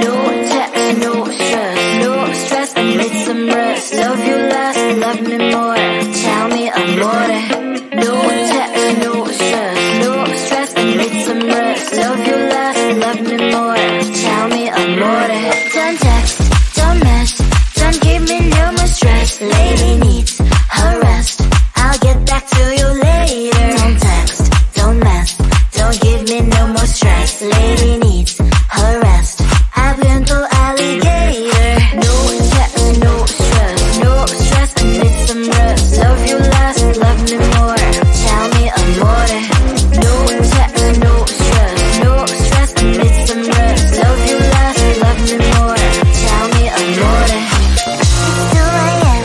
No text, no stress, no stress, I need some rest. Love you less, love me more, tell me amore. No text, no stress, no stress, I need some rest. Love you less, love me more, tell me amore. Don't text, don't mess, don't give me no more stress. Lady needs her rest, I'll get back to you later. Don't text, don't mess, don't give me no more stress. Lady needs her rest, I've been to alligator. No text, no stress, no stress, I need some rest. Love you less, love me more, tell me amore. No text, no stress, no stress, I need some rest. Love you less, love me more, tell me amore. It's 2 AM,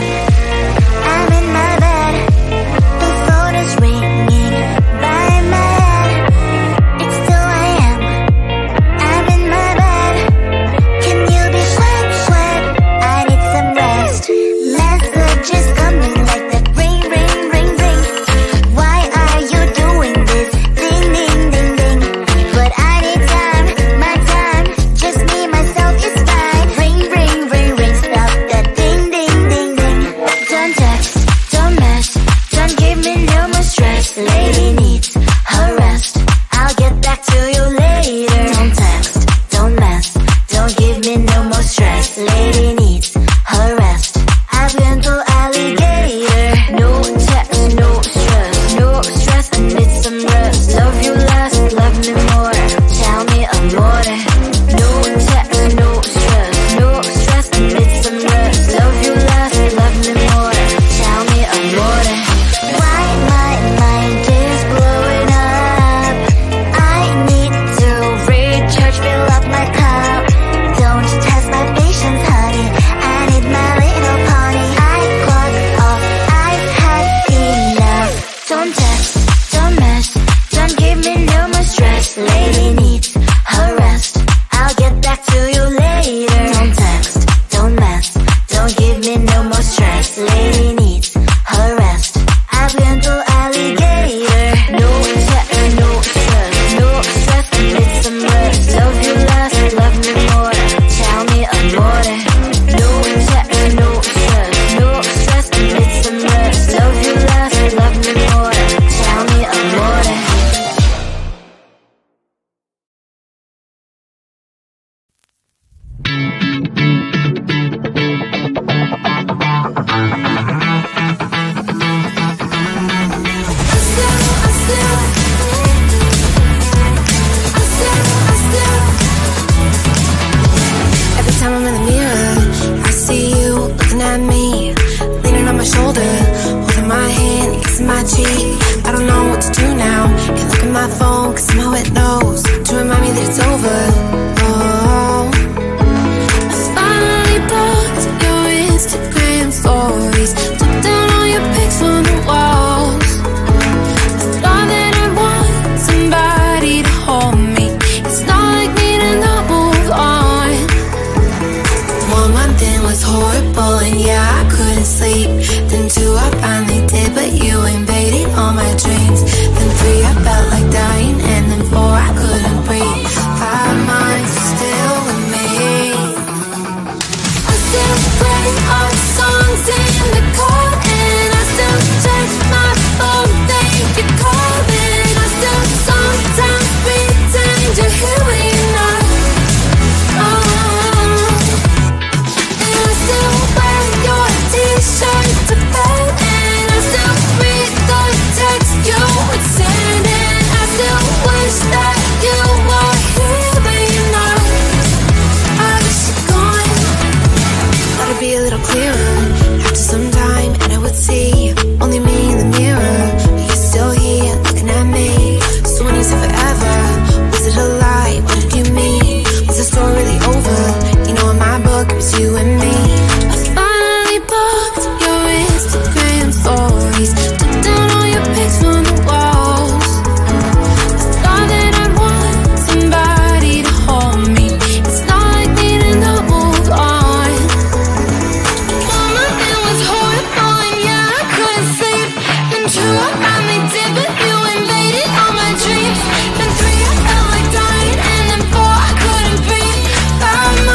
I'm in my bed, the phone is ringing by my head. It's 2 AM, I'm in my bed, can you be sweat, sweat? I need some rest. Messages coming like that, ring, ring, ring, ring. Why are you doing this? Ding, ding, ding, ding. But I need time, my time, just me, myself is fine. Ring, ring, ring, ring, stop that ding, ding, ding, ding. Don't text, don't mess, don't give me no more stress. Lady needs her rest, I'll get back to you later. Don't text, don't mess, don't give me no more stress. Lady needs her rest, I've been to alligator. No text, no stress, no stress, I need some rest. Love you less, love me more, tell me amore. No text, no stress, no stress, I need some rest. Love you less, love me more, tell me amore. Why my mind is blowing up, I need to recharge, fill up my cup. Don't test my patience, honey, I need my little pony. I clock off, I've had enough. Don't text, don't mess, don't give me no more stress. Lady needs her rest, I'll get back to you later. Don't text, don't mess, don't give me no more stress. Lady needs her rest, I've been to alligator. No text, no stress, no stress, I need some rest. Love you less, love me more, tell me amore. No text, no stress, no stress, I need some rest. Love you less, love me more, tell me amore. Every time I'm in the mirror, I see you looking at me, leaning on my shoulder, holding my hand, kissing my cheek. I don't know what to do now, can't look at my phone, cause somehow it knows to remind me that it's over. Oh, I finally blocked your Instagram stories, took down all your pics on the walls. I thought that I want somebody to hold me, it's not like me to not move on. 1 month in was horrible and yeah, I couldn't sleep. Then 2, I finally did, but you invaded all my dreams. Then 3, I felt like dying, and then 4, I couldn't breathe. 5 months still with me. I still play our songs in the car, and I still check my phone, think you're calling. I still sometimes pretend you're here when you're not. And I still wear your t-shirt to bed, and I still read the text you would send, and I still wish that you were here but you're not. I wish you're gone. Thought it'd be a little clearer after some time, and I would see only me in the mirror, but you're still here looking at me. So when you said forever, was it a lie? What did you mean? Was the story really over? You know in my book it was you and me. I finally blocked your Instagram stories, took down all your pics from the walls. I thought that I'd want somebody to hold me, it's not like me to not move on. 1 month it was horrible and yeah, I couldn't sleep. Then 2, I finally did, but you invaded all my dreams. Then 3, I felt like dying, and then 4, I couldn't breathe. 5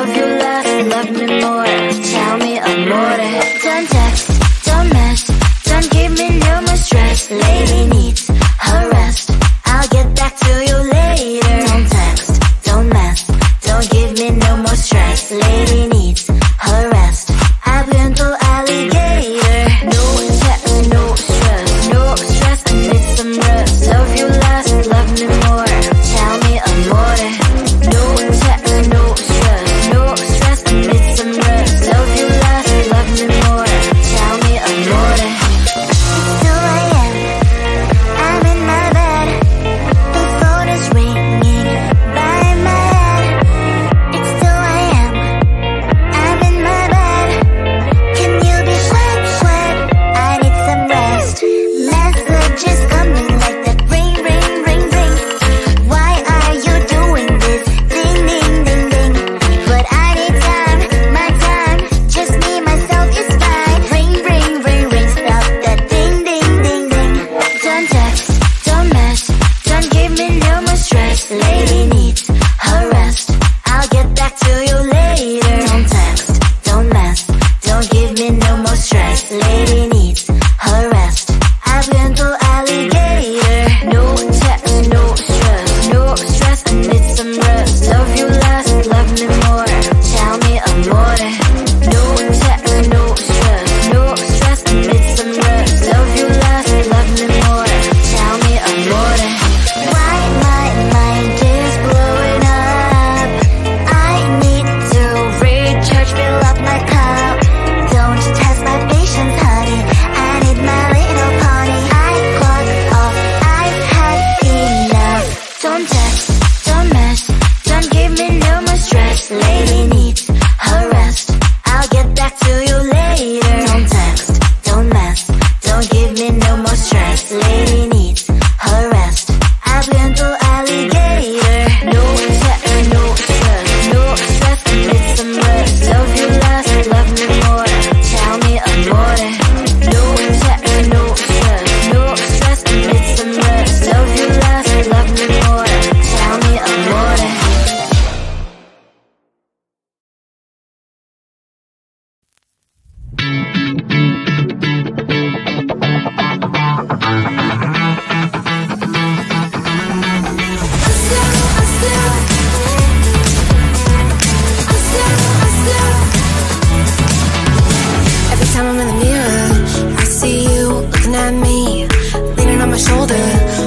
love you less, love me more. Tell me amore. Don't text, don't mess, don't give me no more stress. Lady needs her rest, I'll get back to you later. Don't text, don't mess, don't give me no more stress. Lady needs her rest, I've been to alligator. No text, no stress, no stress, I need some rest. Love you less, love me more. Tell me amore. No text, no stress, no stress, I need some rest. Love you less, love me more. Tell me amore. It's 2 a.m. I'm in my bed. The phone is ringing by my head. It's 2 a.m. I'm in my bed. Can you be quick? I need some rest. Messages coming like that ring, ring, ring, ring. Why are you doing this? Ding, ding, ding, ding. But I need time, my time. Just me, myself is fine. Ring, ring, ring, ring. Stop that ding, ding, ding, ding. Don't text, don't mess, don't give me no more stress. Lady needs her rest, I'll get back to you later. Don't text, don't mess, don't give me no more stress. Lady needs her rest, I've been to alligator. No text, no stress, no stress, I need some rest. Love you less, love me more. Tell me amore. No text, no stress, no stress, I need some rest. Love you less, love me more. Tell me amore. Why my mind is blowing up? I need to recharge, fill up my cup. Don't test my patience, honey, I need my little pony. I clock off, I've had enough. Don't text, don't mess, don't give me no more stress. Lady needs her rest, I'll get back to you later. Don't text, don't mess, don't give me no more stress. Lady needs her rest, I've been to alligator. No text, no stress, no stress, I need some rest. Love you less, love me more. Tell me amore. No text, no stress, no stress, I need some rest. Love you less, love me more. Tell me amore. Every time I'm in the mirror, I see you looking at me, leaning on my shoulder,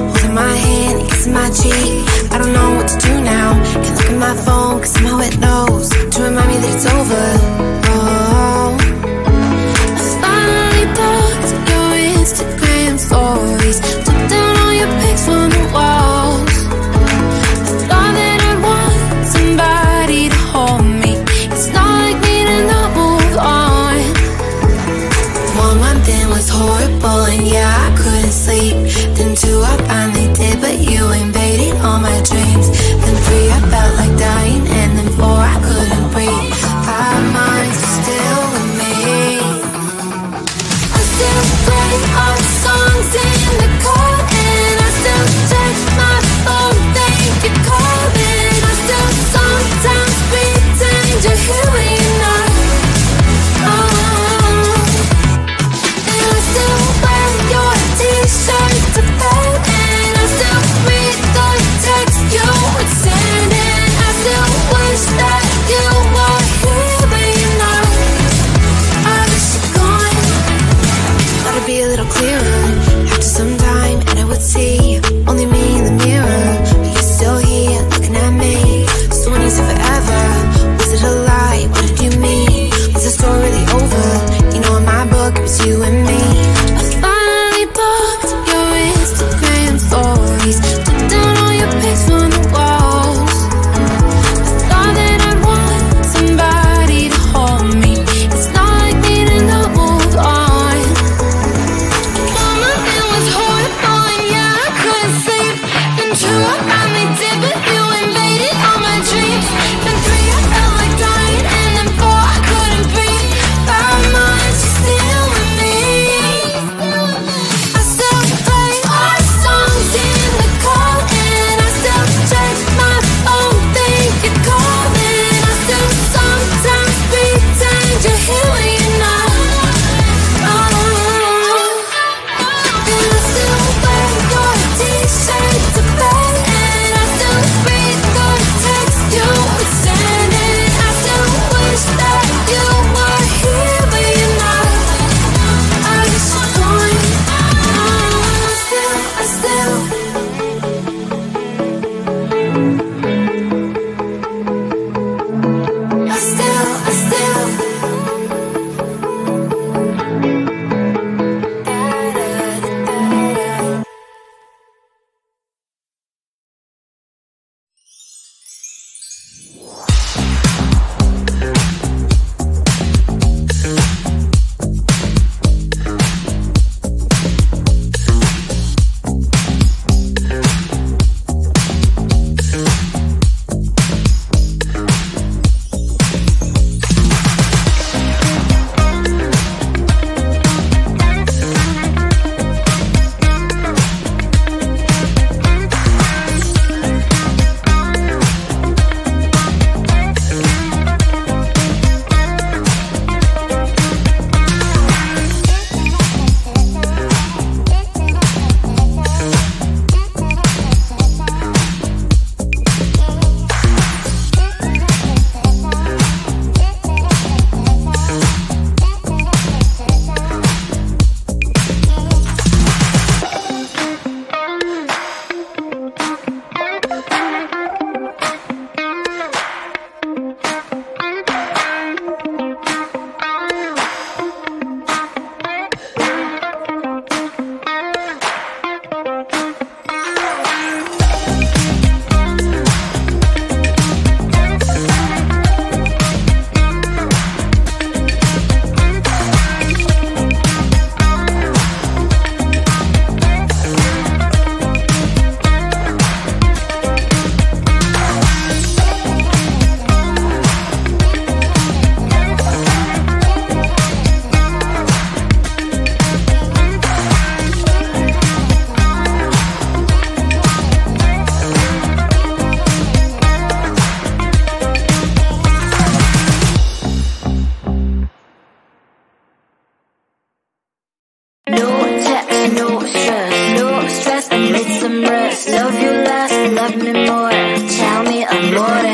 holding my hand, kissing my cheek. I don't know what to do now. Can't look at my phone, cause somehow it knows to remind me that it's over. Oh, I finally blocked your Instagram stories, took down all your pics from the walls. I thought that I'd want somebody to hold me. It's not like me to not move on. 1 month in was horrible, and yeah, I couldn't sleep. Then 2, I finally did, but you invaded all my dreams. Then 3, I felt like dying, and then 4, I couldn't breathe. 5 no stress, no stress. I need some rest. Love you less, love me more. Tell me amore.